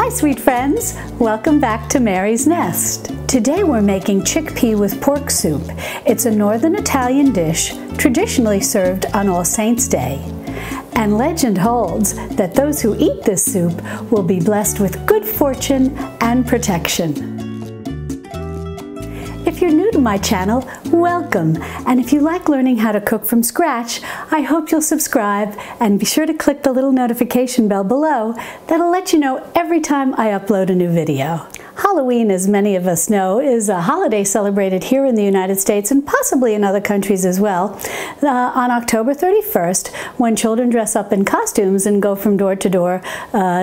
Hi sweet friends, welcome back to Mary's Nest. Today we're making chickpea with pork soup. It's a northern Italian dish traditionally served on All Saints' Day. And legend holds that those who eat this soup will be blessed with good fortune and protection. If you're new to my channel, welcome. And if you like learning how to cook from scratch, I hope you'll subscribe and be sure to click the little notification bell below. That'll let you know every time I upload a new video. Halloween, as many of us know, is a holiday celebrated here in the United States and possibly in other countries as well, on October 31st, when children dress up in costumes and go from door to door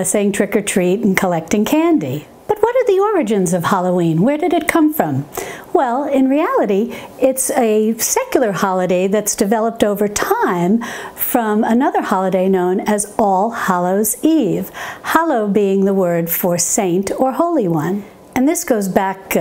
saying trick or treat and collecting candy. But what are the origins of Halloween? Where did it come from? Well, in reality, it's a secular holiday that's developed over time from another holiday known as All Hallows' Eve, hallow being the word for saint or holy one. And this goes back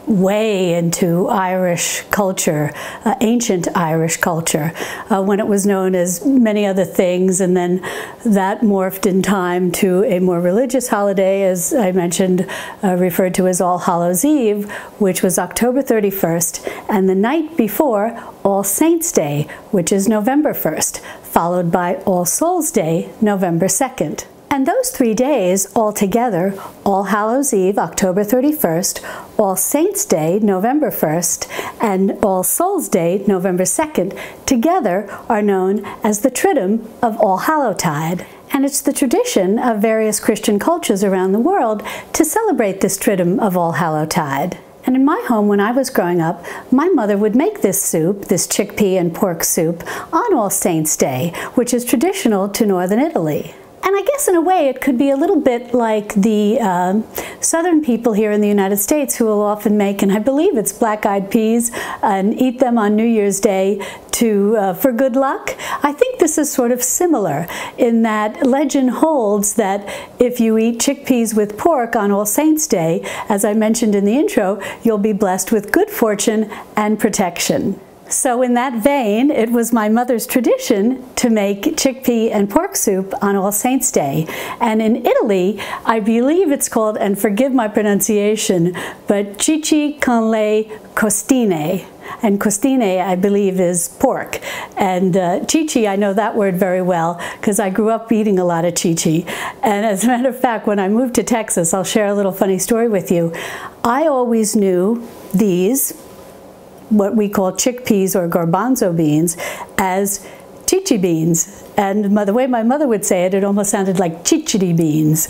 way into Irish culture, ancient Irish culture, when it was known as many other things, and then that morphed in time to a more religious holiday, as I mentioned, referred to as All Hallows' Eve, which was October 31st, and the night before, All Saints' Day, which is November 1st, followed by All Souls' Day, November 2nd. And those 3 days all together, All Hallows' Eve, October 31st, All Saints' Day, November 1st, and All Souls' Day, November 2nd, together are known as the Triduum of All Hallowtide. And it's the tradition of various Christian cultures around the world to celebrate this Triduum of All Hallowtide. And in my home, when I was growing up, my mother would make this soup, this chickpea and pork soup, on All Saints' Day, which is traditional to northern Italy. And I guess in a way it could be a little bit like the southern people here in the United States who will often make, and I believe it's black-eyed peas, and eat them on New Year's Day for good luck. I think this is sort of similar in that legend holds that if you eat chickpeas with pork on All Saints' Day, as I mentioned in the intro, you'll be blessed with good fortune and protection. So in that vein, it was my mother's tradition to make chickpea and pork soup on All Saints' Day. And in Italy, I believe it's called, and forgive my pronunciation, but cicci con le costine. And costine, I believe, is pork. And cicci, I know that word very well because I grew up eating a lot of cicci. And as a matter of fact, when I moved to Texas, I'll share a little funny story with you. I always knew these, what we call chickpeas or garbanzo beans, as chichi beans. And the way my mother would say it, it almost sounded like chichiri beans.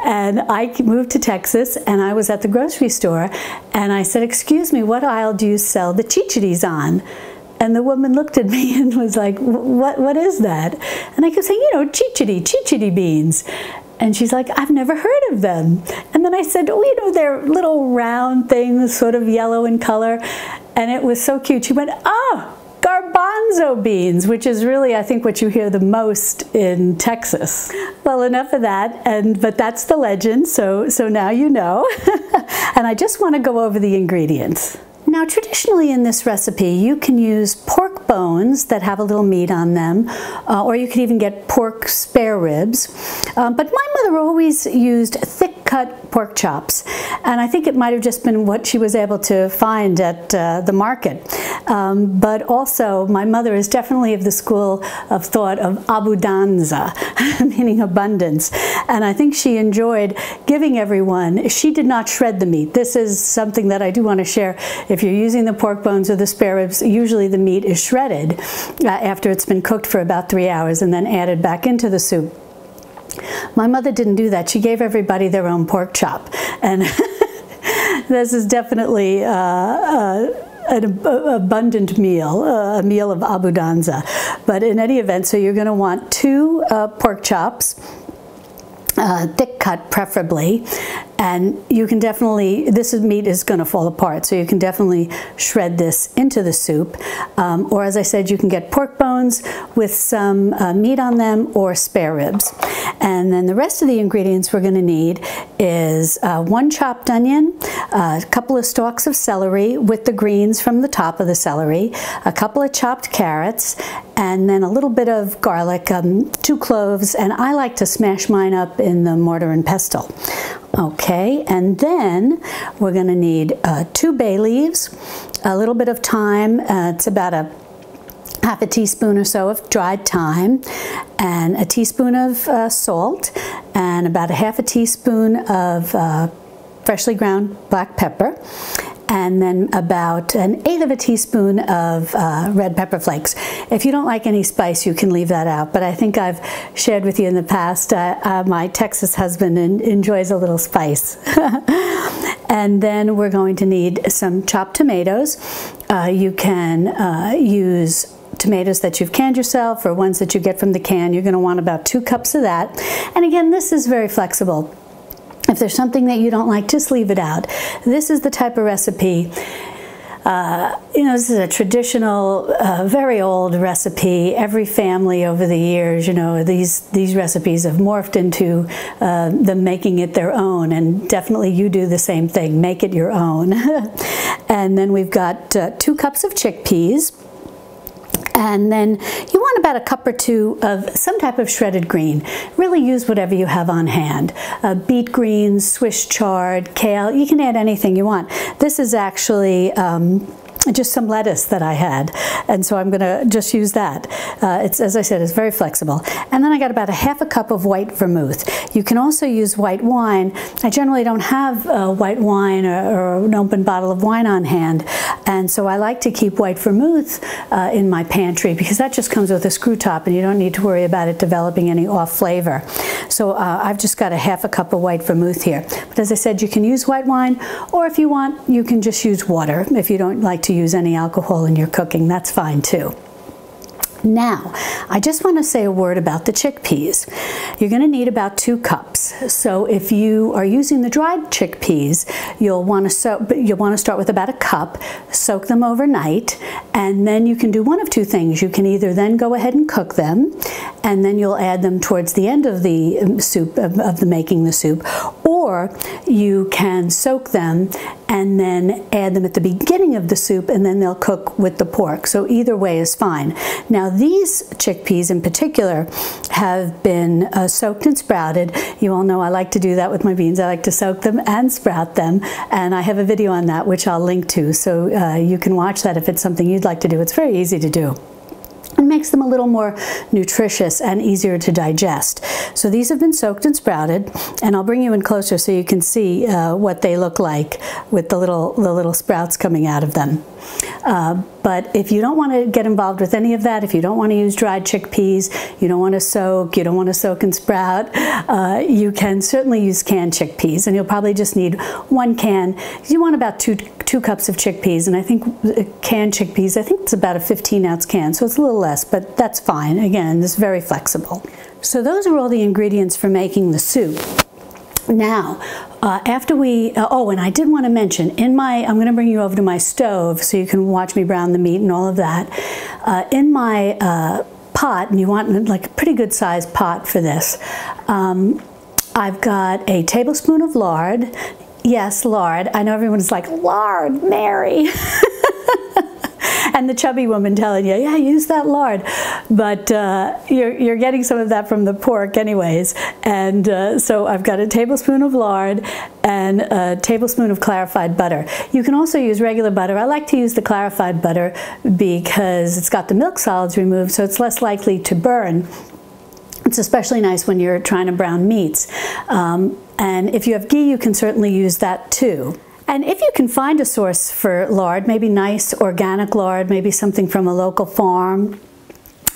And I moved to Texas and I was at the grocery store and I said, "Excuse me, what aisle do you sell the chichiris on?" And the woman looked at me and was like, what is that? And I kept saying, you know, chichiri beans. And she's like, "I've never heard of them." And then I said, "Oh, you know, they're little round things, sort of yellow in color." And it was so cute. She went, "Oh, garbanzo beans," which is really, I think, what you hear the most in Texas. Well, enough of that, but that's the legend, so now you know. And I just want to go over the ingredients. Now, traditionally in this recipe, you can use pork bones that have a little meat on them, or you could even get pork spare ribs. But my mother always used thick-cut pork chops, and I think it might have just been what she was able to find at the market. But also, my mother is definitely of the school of thought of abbondanza, meaning abundance. And I think she enjoyed giving everyone. She did not shred the meat. This is something that I do want to share. If you're using the pork bones or the spare ribs, usually the meat is shredded after it's been cooked for about 3 hours and then added back into the soup. My mother didn't do that. She gave everybody their own pork chop. And this is definitely an abundant meal, a meal of abbondanza. But in any event, so you're going to want 2 pork chops, thick cut preferably, and you can definitely, meat is going to fall apart, so you can definitely shred this into the soup. Or as I said, you can get pork bones with some meat on them or spare ribs. And then the rest of the ingredients we're going to need is 1 chopped onion, a couple of stalks of celery with the greens from the top of the celery, a couple of chopped carrots, and then a little bit of garlic, 2 cloves, and I like to smash mine up in the mortar and pestle. Okay, and then we're going to need 2 bay leaves, a little bit of thyme. It's about a half a teaspoon or so of dried thyme, and a teaspoon of salt, and about a half a teaspoon of freshly ground black pepper, and then about an 1/8 of a teaspoon of red pepper flakes. If you don't like any spice, you can leave that out, but I think I've shared with you in the past, my Texas husband enjoys a little spice. And then we're going to need some chopped tomatoes. You can use tomatoes that you've canned yourself or ones that you get from the can. You're going to want about 2 cups of that. And again, this is very flexible. If there's something that you don't like, just leave it out. This is the type of recipe, you know, this is a traditional, very old recipe. Every family over the years, you know, these recipes have morphed into them making it their own, and definitely you do the same thing, make it your own. And then we've got 2 cups of chickpeas. And then you want about a cup or 2 of some type of shredded green. Really use whatever you have on hand. Beet greens, Swiss chard, kale, you can add anything you want. This is actually just some lettuce that I had, and so I'm going to just use that. It's, as I said, it's very flexible. And then I got about a half a cup of white vermouth. You can also use white wine. I generally don't have white wine or an open bottle of wine on hand, and so I like to keep white vermouth in my pantry because that just comes with a screw top and you don't need to worry about it developing any off flavor. So I've just got a half a cup of white vermouth here. But as I said, you can use white wine, or if you want, you can just use water. If you don't like to use any alcohol in your cooking, that's fine too. Now, I just want to say a word about the chickpeas. You're going to need about 2 cups. So if you are using the dried chickpeas, you'll want to start with about a cup, soak them overnight, and then you can do one of 2 things. You can either then go ahead and cook them, and then you'll add them towards the end of the soup, making the soup, or you can soak them and then add them at the beginning of the soup, and then they'll cook with the pork. So either way is fine. Now these chickpeas in particular have been soaked and sprouted. You all know I like to do that with my beans. I like to soak them and sprout them, and I have a video on that which I'll link to, so you can watch that if it's something you'd like to do. It's very easy to do. It makes them a little more nutritious and easier to digest. So these have been soaked and sprouted, and I'll bring you in closer so you can see what they look like with the little sprouts coming out of them. But if you don't want to get involved with any of that, if you don't want to use dried chickpeas, you don't want to soak and sprout, you can certainly use canned chickpeas, and you'll probably just need 1 can. You want about 2 cups of chickpeas, and I think canned chickpeas, I think it's about a 15-ounce can, so it's a little less, but that's fine. Again, it's very flexible. So those are all the ingredients for making the soup. Now, after we, oh, and I did want to mention, I'm going to bring you over to my stove so you can watch me brown the meat and all of that. In my pot, and you want like a pretty good sized pot for this, I've got a tablespoon of lard. Yes, lard. I know everyone's like, lard, Mary. And the chubby woman telling you, yeah, use that lard. But you're getting some of that from the pork anyways. And so I've got a tablespoon of lard and a tablespoon of clarified butter. You can also use regular butter. I like to use the clarified butter because it's got the milk solids removed, so it's less likely to burn. It's especially nice when you're trying to brown meats. And if you have ghee, you can certainly use that too. And if you can find a source for lard, maybe nice organic lard, maybe something from a local farm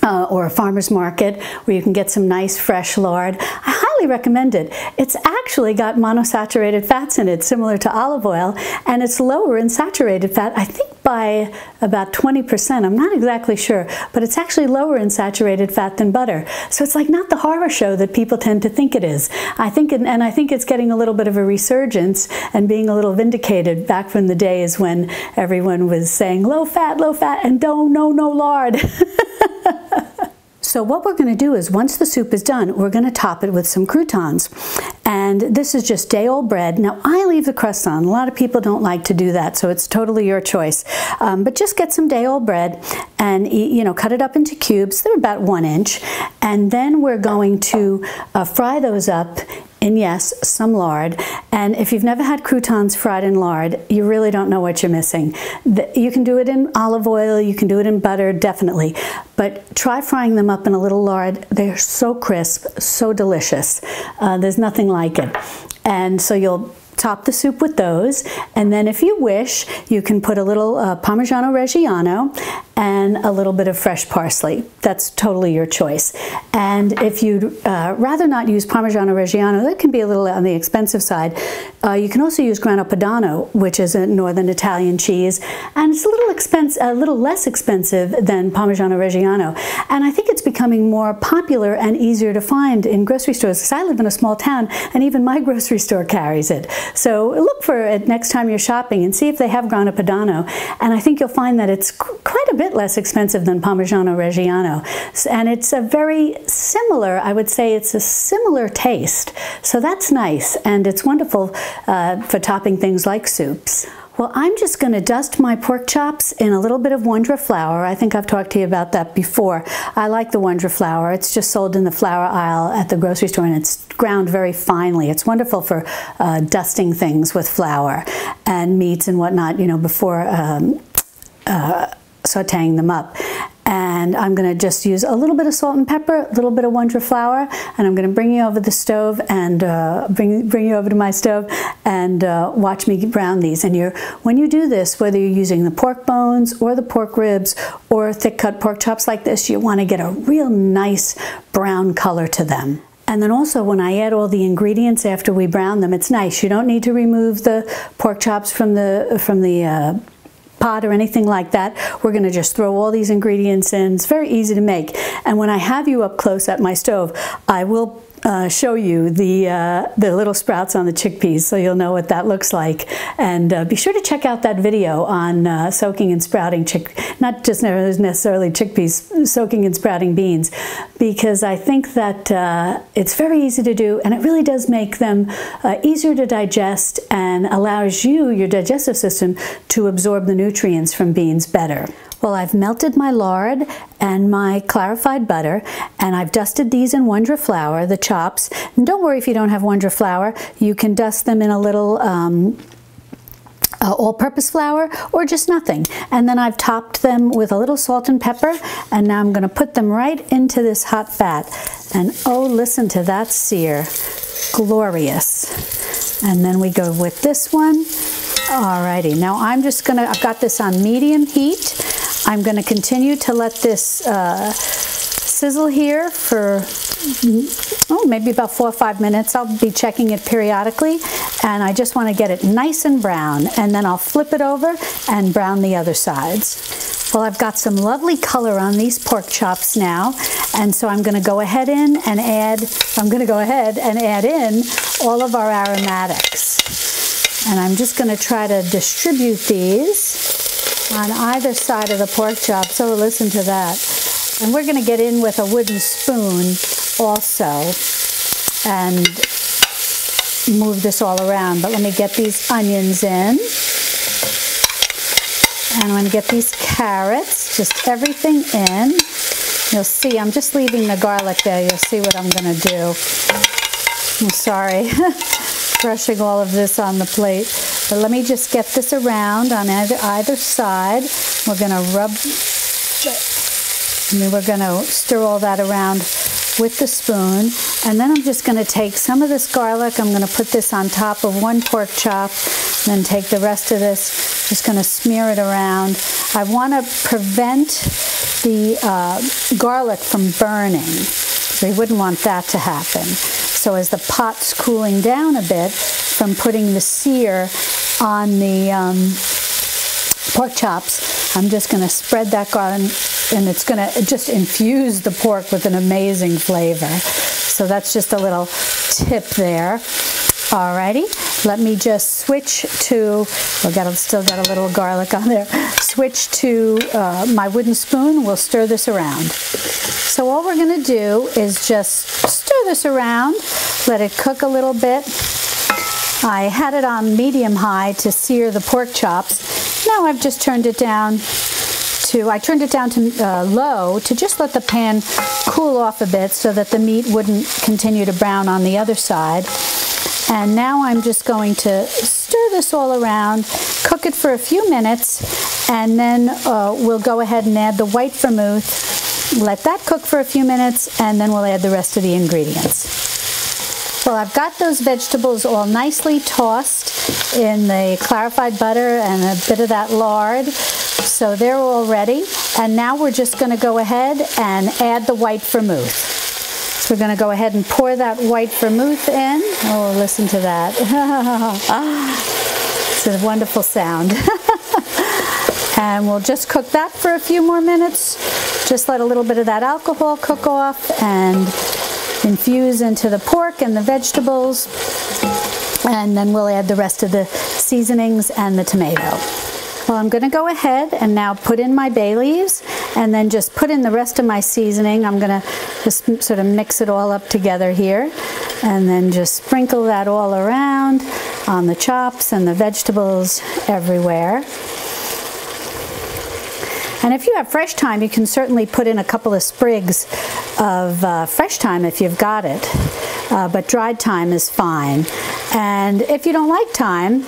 or a farmer's market where you can get some nice fresh lard, I highly recommend it. It's actually got monosaturated fats in it, similar to olive oil, and it's lower in saturated fat, I think by about 20%. I'm not exactly sure, but it's actually lower in saturated fat than butter. So it's like not the horror show that people tend to think it is. I think it's getting a little bit of a resurgence and being a little vindicated back from the days when everyone was saying low fat, and no lard. So what we're going to do is, once the soup is done, we're going to top it with some croutons. And this is just day-old bread. Now, I leave the crust on. A lot of people don't like to do that, so it's totally your choice. But just get some day-old bread and, cut it up into cubes. They're about 1 inch. And then we're going to fry those up and yes, some lard. And if you've never had croutons fried in lard, you really don't know what you're missing. You can do it in olive oil, you can do it in butter, definitely. But try frying them up in a little lard. They're so crisp, so delicious. There's nothing like it. And so you'll top the soup with those, and then if you wish, you can put a little Parmigiano Reggiano and a little bit of fresh parsley. That's totally your choice. And if you'd rather not use Parmigiano Reggiano, that can be a little on the expensive side, you can also use Grana Padano, which is a northern Italian cheese, and it's a little less expensive than Parmigiano Reggiano. And I think it's becoming more popular and easier to find in grocery stores, because I live in a small town, and even my grocery store carries it. So look for it next time you're shopping and see if they have Grana Padano. And I think you'll find that it's quite a bit less expensive than Parmigiano Reggiano. And it's a very similar, I would say it's a similar taste. So that's nice, and it's wonderful for topping things like soups. Well, I'm just going to dust my pork chops in a little bit of Wondra flour. I think I've talked to you about that before. I like the Wondra flour. It's just sold in the flour aisle at the grocery store, and it's ground very finely. It's wonderful for dusting things with flour and meats and whatnot, you know, before sauteing them up. And I'm going to just use a little bit of salt and pepper, a little bit of Wondra flour, and I'm going to bring you over the stove and bring you over to my stove and watch me brown these. And when you do this, whether you're using the pork bones or the pork ribs or thick cut pork chops like this, you want to get a real nice brown color to them. And then also when I add all the ingredients after we brown them, it's nice. You don't need to remove the pork chops from the pot or anything like that. We're going to just throw all these ingredients in. It's very easy to make. And when I have you up close at my stove, I will show you the little sprouts on the chickpeas, so you'll know what that looks like. And be sure to check out that video on soaking and sprouting not just necessarily chickpeas, soaking and sprouting beans, because I think that it's very easy to do, and it really does make them easier to digest and allows your digestive system to absorb the nutrients from beans better. Well, I've melted my lard and my clarified butter, and I've dusted these in Wondra flour, the chops. And don't worry if you don't have Wondra flour. You can dust them in a little all-purpose flour or just nothing. And then I've topped them with a little salt and pepper, and now I'm going to put them right into this hot fat. And oh, listen to that sear. Glorious. And then we go with this one. Alrighty, now I've got this on medium heat. I'm going to continue to let this sizzle here for maybe about 4 or 5 minutes. I'll be checking it periodically, and I just want to get it nice and brown, and then I'll flip it over and brown the other sides. Well, I've got some lovely color on these pork chops now, and so I'm going to go ahead and add in all of our aromatics. And I'm just going to try to distribute these on either side of the pork chop. So listen to that. And we're going to get in with a wooden spoon also and move this all around. But let me get these onions in. And I'm going to get these carrots, just everything in. You'll see, I'm just leaving the garlic there. You'll see what I'm going to do. I'm sorry. Brushing all of this on the plate. But let me just get this around on either side. We're going to we're going to stir all that around with the spoon. And then I'm just going to take some of this garlic. I'm going to put this on top of one pork chop. And then take the rest of this. Just going to smear it around. I want to prevent the garlic from burning. So you wouldn't want that to happen. So as the pot's cooling down a bit from putting the sear on the pork chops, I'm just going to spread that garlic, and it's going to just infuse the pork with an amazing flavor. So that's just a little tip there. Alrighty, let me just switch to, still got a little garlic on there, switch to my wooden spoon. We'll stir this around. So all we're going to do is just stir this around, let it cook a little bit. I had it on medium-high to sear the pork chops. Now I've just turned it down to low to just let the pan cool off a bit so that the meat wouldn't continue to brown on the other side. And now I'm just going to stir this all around, cook it for a few minutes, and then we'll go ahead and add the white vermouth. Let that cook for a few minutes, and then we'll add the rest of the ingredients. Well, I've got those vegetables all nicely tossed in the clarified butter and a bit of that lard. So they're all ready. And now we're just going to go ahead and add the white vermouth. So we're going to go ahead and pour that white vermouth in. Oh, listen to that. It's a wonderful sound. And we'll just cook that for a few more minutes. Just let a little bit of that alcohol cook off and infuse into the pork and the vegetables. And then we'll add the rest of the seasonings and the tomato. Well, I'm going to go ahead and now put in my bay leaves and then just put in the rest of my seasoning. I'm going to just sort of mix it all up together here and then just sprinkle that all around on the chops and the vegetables everywhere. And if you have fresh thyme, you can certainly put in a couple of sprigs of fresh thyme if you've got it. But dried thyme is fine. And if you don't like thyme,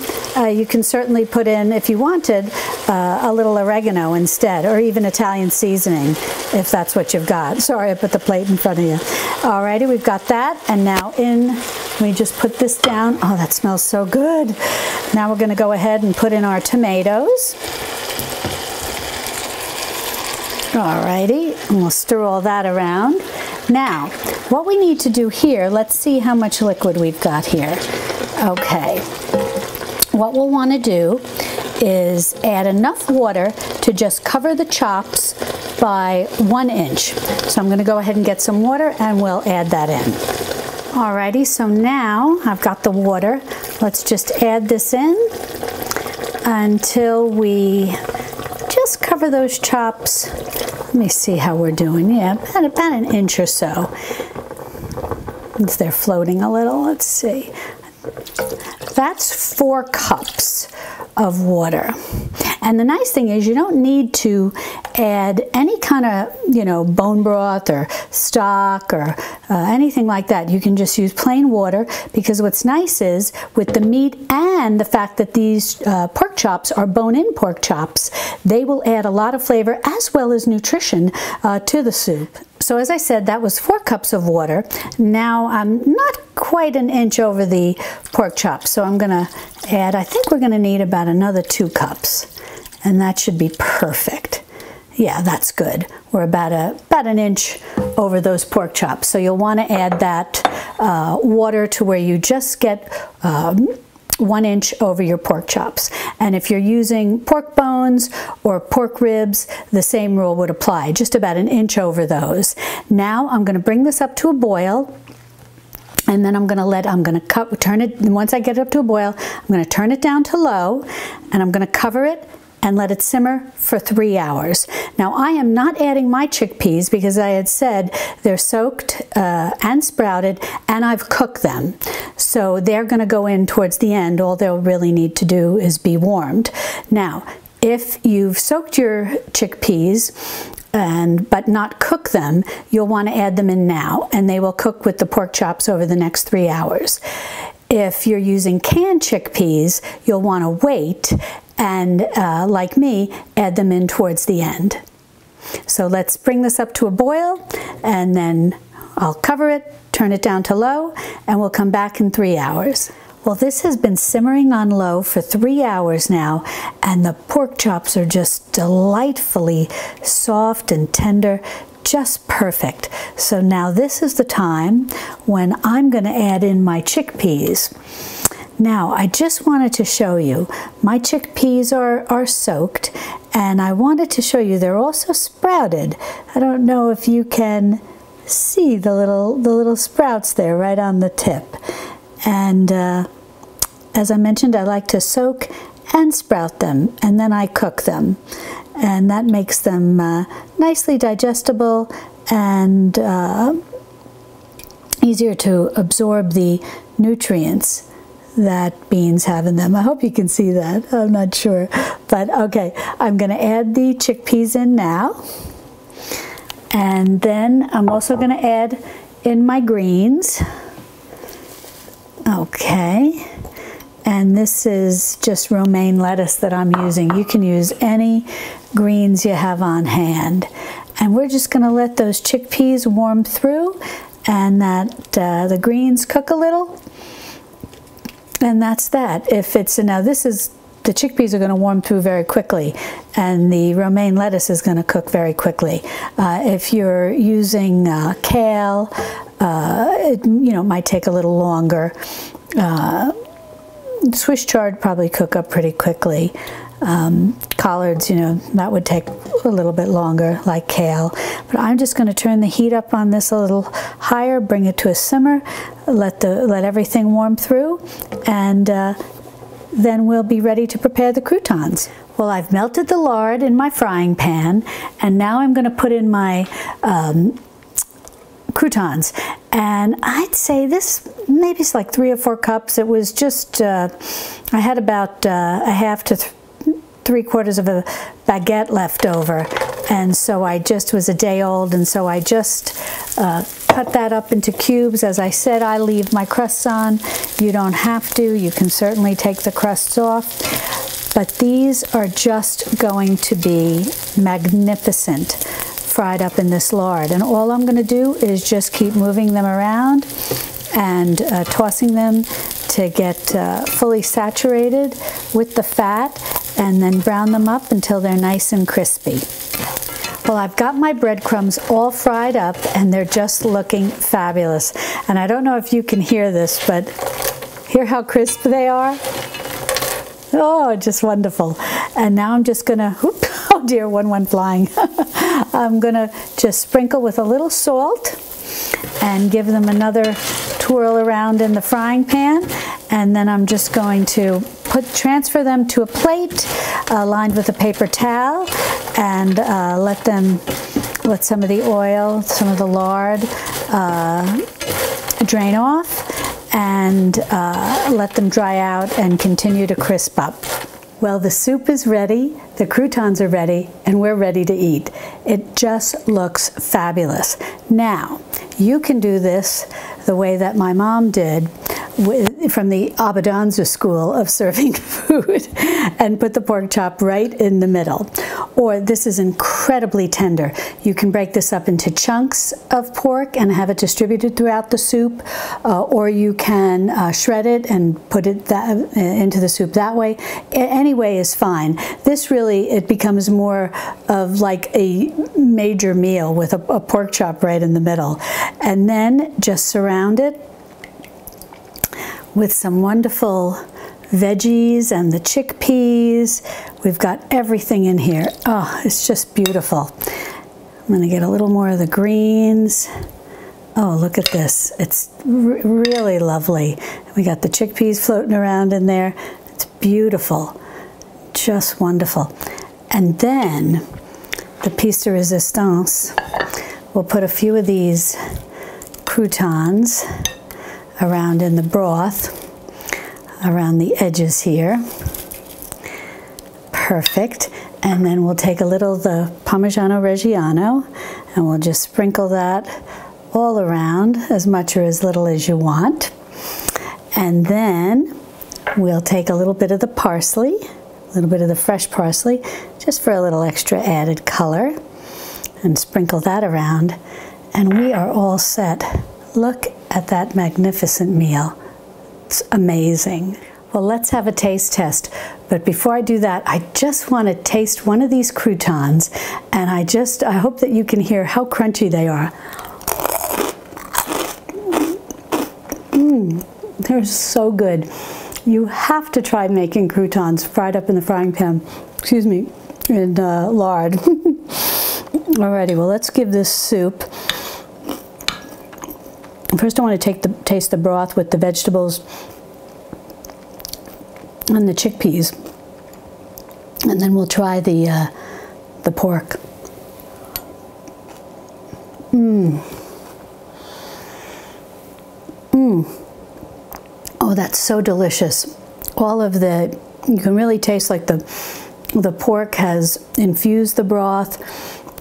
you can certainly put in, if you wanted, a little oregano instead, or even Italian seasoning, if that's what you've got. Sorry, I put the plate in front of you. Alrighty, we've got that, and now we just put this down. Oh, that smells so good. Now we're going to go ahead and put in our tomatoes. Alrighty, and we'll stir all that around. Now, what we need to do here, let's see how much liquid we've got here. Okay, what we'll want to do is add enough water to just cover the chops by 1 inch. So I'm going to go ahead and get some water and we'll add that in. Alrighty, so now I've got the water. Let's just add this in until we just cover those chops. Let me see how we're doing. Yeah, about an inch or so. As they're floating a little, let's see. That's 4 cups of water. And the nice thing is you don't need to add any kind of, bone broth or stock or anything like that. You can just use plain water, because what's nice is with the meat and the fact that these pork chops are bone-in pork chops, they will add a lot of flavor as well as nutrition to the soup. So as I said, that was 4 cups of water. Now I'm not quite an inch over the pork chops, so I'm going to add, I think we're going to need about another 2 cups. And that should be perfect. Yeah, that's good. We're about an inch over those pork chops. So you'll want to add that water to where you just get 1 inch over your pork chops. And if you're using pork bones or pork ribs, the same rule would apply, just about an inch over those. Now I'm going to bring this up to a boil. And then turn it, once I get it up to a boil, I'm going to turn it down to low, and I'm going to cover it and let it simmer for 3 hours. Now I am not adding my chickpeas because I had said they're soaked and sprouted, and I've cooked them. So they're going to go in towards the end. All they'll really need to do is be warmed. Now, if you've soaked your chickpeas but not cook them, you'll want to add them in now, and they will cook with the pork chops over the next 3 hours. If you're using canned chickpeas, you'll want to wait and, like me, add them in towards the end. So let's bring this up to a boil, and then I'll cover it, turn it down to low, and we'll come back in 3 hours. Well, this has been simmering on low for 3 hours now, and the pork chops are just delightfully soft and tender, just perfect. So now this is the time when I'm going to add in my chickpeas. Now, I just wanted to show you, my chickpeas are soaked, and I wanted to show you they're also sprouted. I don't know if you can see the little sprouts there right on the tip. And as I mentioned, I like to soak and sprout them, and then I cook them. And that makes them nicely digestible and easier to absorb the nutrients that beans have in them. I hope you can see that. I'm not sure. But okay, I'm going to add the chickpeas in now. And then I'm also going to add in my greens. Okay, and this is just romaine lettuce that I'm using. You can use any greens you have on hand. And we're just going to let those chickpeas warm through and that the greens cook a little. And that's that. If it's, now this is, the chickpeas are going to warm through very quickly and the romaine lettuce is going to cook very quickly. If you're using kale, it might take a little longer. Swiss chard probably cook up pretty quickly. Collards, that would take a little bit longer, like kale. But I'm just going to turn the heat up on this a little higher, bring it to a simmer, let everything warm through, and then we'll be ready to prepare the croutons. Well, I've melted the lard in my frying pan, and now I'm going to put in my croutons. And I'd say this, maybe it's like 3 or 4 cups. It was just, I had about a half to 3/4 of a baguette left over, and so I just was a day old, and so I just cut that up into cubes. As I said, I leave my crusts on. You don't have to. You can certainly take the crusts off, but these are just going to be magnificent fried up in this lard. And all I'm going to do is just keep moving them around and tossing them to get fully saturated with the fat, and then brown them up until they're nice and crispy. Well, I've got my breadcrumbs all fried up and they're just looking fabulous. And I don't know if you can hear this, but hear how crisp they are? Oh, just wonderful. And now I'm just gonna, oh dear, one went flying. I'm gonna just sprinkle with a little salt and give them another twirl around in the frying pan. And then I'm just going to transfer them to a plate lined with a paper towel, and let some of the oil, some of the lard drain off, and let them dry out and continue to crisp up. Well, the soup is ready, the croutons are ready, and we're ready to eat. It just looks fabulous. Now, you can do this the way that my mom did from the Abbondanza school of serving food, and put the pork chop right in the middle. Or this is incredibly tender. You can break this up into chunks of pork and have it distributed throughout the soup, or you can shred it and put it into the soup that way. Any way is fine. This really, it becomes more of like a major meal with a pork chop right in the middle. And then just surround it with some wonderful veggies and the chickpeas. We've got everything in here. Oh, it's just beautiful. I'm going to get a little more of the greens. Oh, look at this. It's really lovely. We got the chickpeas floating around in there. It's beautiful. Just wonderful. And then the piece de resistance. We'll put a few of these croutons around in the broth, around the edges here. Perfect. And then we'll take a little of the Parmigiano Reggiano and we'll just sprinkle that all around, as much or as little as you want. And then we'll take a little bit of the parsley, a little bit of the fresh parsley, just for a little extra added color, and sprinkle that around. And we are all set. Look at that magnificent meal. It's amazing. Well, let's have a taste test. But before I do that, I just want to taste one of these croutons, and I hope that you can hear how crunchy they are. They're so good. You have to try making croutons fried up in the frying pan, excuse me, in lard. Alrighty, well, let's give this soup. First, I want to taste the broth with the vegetables and the chickpeas, and then we'll try the pork. Oh, that's so delicious. All of you can really taste like the pork has infused the broth,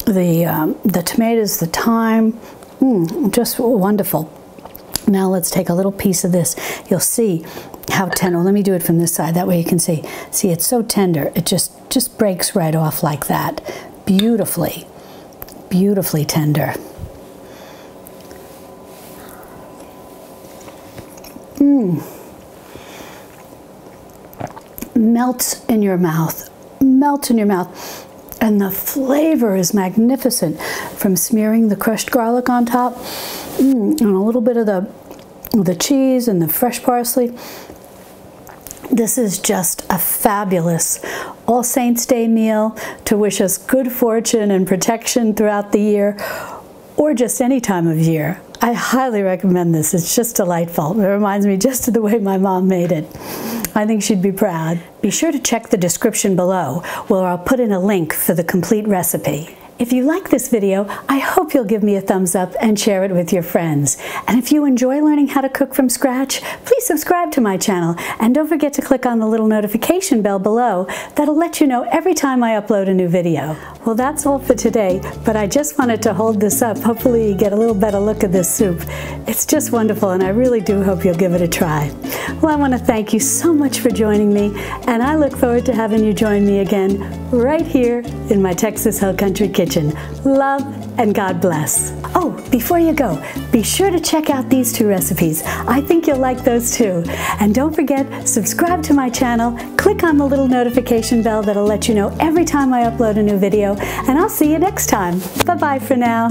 the tomatoes, the thyme, just wonderful. Now let's take a little piece of this. You'll see how tender. Let me do it from this side. That way you can see. See, it's so tender. It just breaks right off like that. Beautifully, beautifully tender. Melts in your mouth. Melts in your mouth. And the flavor is magnificent from smearing the crushed garlic on top, and a little bit of the cheese and the fresh parsley. This is just a fabulous All Saints Day meal to wish us good fortune and protection throughout the year, or just any time of year. I highly recommend this. It's just delightful. It reminds me just of the way my mom made it. I think she'd be proud. Be sure to check the description below, where I'll put in a link for the complete recipe. If you like this video, I hope you'll give me a thumbs up and share it with your friends. And if you enjoy learning how to cook from scratch, please subscribe to my channel, and don't forget to click on the little notification bell below. That'll let you know every time I upload a new video. Well, that's all for today, but I just wanted to hold this up. Hopefully you get a little better look at this soup. It's just wonderful, and I really do hope you'll give it a try. Well, I want to thank you so much for joining me, and I look forward to having you join me again right here in my Texas Hill Country kitchen. Love and God bless. Oh, before you go, be sure to check out these two recipes. I think you'll like those too. And don't forget, subscribe to my channel, click on the little notification bell that'll let you know every time I upload a new video, and I'll see you next time. Bye-bye for now.